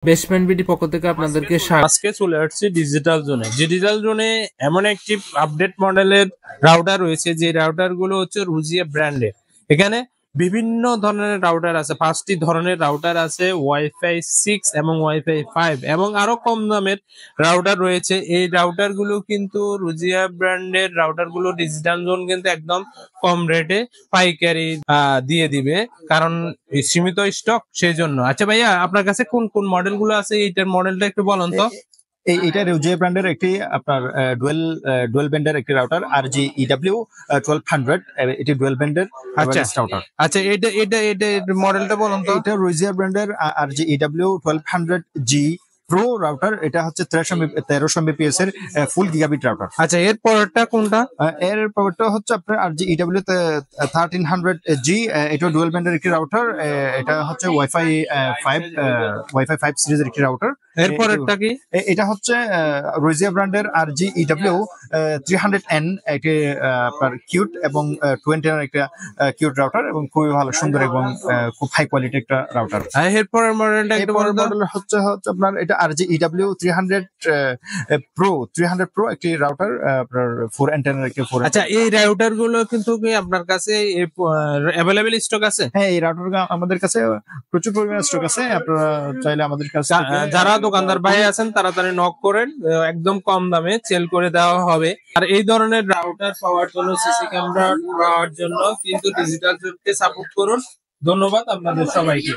Basement BD পক্ষ থেকে আপনাদেরকে আজকে চলে আসছে ডিজিটাল জোনে। ডিজিটাল জোনে এমন একটি আপডেট মডেলের রাউটার রয়েছে যে রাউটার গুলো হচ্ছে রুজিয়া ব্র্যান্ডের। এখানে বিভিন্ন ধরনের রাউটার আছে, 5টি ধরনের রাউটার আছে, ওয়াইফাই 6 এবং ওয়াইফাই 5 এবং আরো কম দামের রাউটার রয়েছে। এই রাউটার গুলো কিন্তু রুজিয়া ব্র্যান্ডের রাউটার গুলো ডিজিটাল জোন কিন্তু একদম কম রেটে পাইকারি দিয়ে দিবে, কারণ সীমিত স্টক সেই জন্য। আচ্ছা ভাইয়া, আপনার কাছে কোন কোন মডেল গুলো আছে, এইটার মডেলটা একটু বলেন তো। এটা রুজিয়া ব্র্যান্ডের একটি আপনার ডুয়েল ব্যান্ডের একটি রাউটার RG-EW 1200, এটি ডুয়েল ব্যান্ডের রাউটার। আচ্ছা, এটা এটা এটা মডেলটা বলুন তো। এটা রুজিয়া ব্র্যান্ডের RG-EW 1200G প্রো রাউটার। এটা হচ্ছে 1300 mbps এর ফুল গিগাবিট রাউটার। আচ্ছা, এর পরেরটা কোনটা? এর পরেরটা হচ্ছে আপনার RG-EW 1300G, এটা ডুয়েল ব্যান্ডের একটি রাউটার। এটা হচ্ছে ওয়াইফাই 5 সিরিজের একটি রাউটার। এর পরেরটা কি? এটা হচ্ছে রুজিয়া ব্র্যান্ডের RG-EW 300N, একটি আপনার কিউট এবং 20 এর একটা কিউট রাউটার এবং খুবই ভালো সুন্দর এবং খুব হাই কোয়ালিটি একটা রাউটার। এর পরের মডেলটা একটু বলুন। মডেল হচ্ছে আপনার এটা RG-EW 300 Pro একটি রাউটার, আপনার 4 অ্যান্টেনার একটি 4। আচ্ছা, এই রাউটার গুলো কিন্তু কি আপনার কাছে অ্যাভেলেবল স্টক আছে? হ্যাঁ, এই রাউটার আমাদের কাছে প্রচুর পরিমাণে স্টক আছে। আপনারা চাইলে আমাদের কাছে, যারা দোকানদার ভাই আছেন তাড়াতাড়ি নক করেন, একদম কম দামে সেল করে দেওয়া হবে। আর এই ধরনের রাউটার পাওয়ার জন্য, সিসি ক্যামেরা পাওয়ার জন্য কিন্তু ডিজিটাল জোনকে সাপোর্ট করুন। ধন্যবাদ আপনাদের সবাইকে।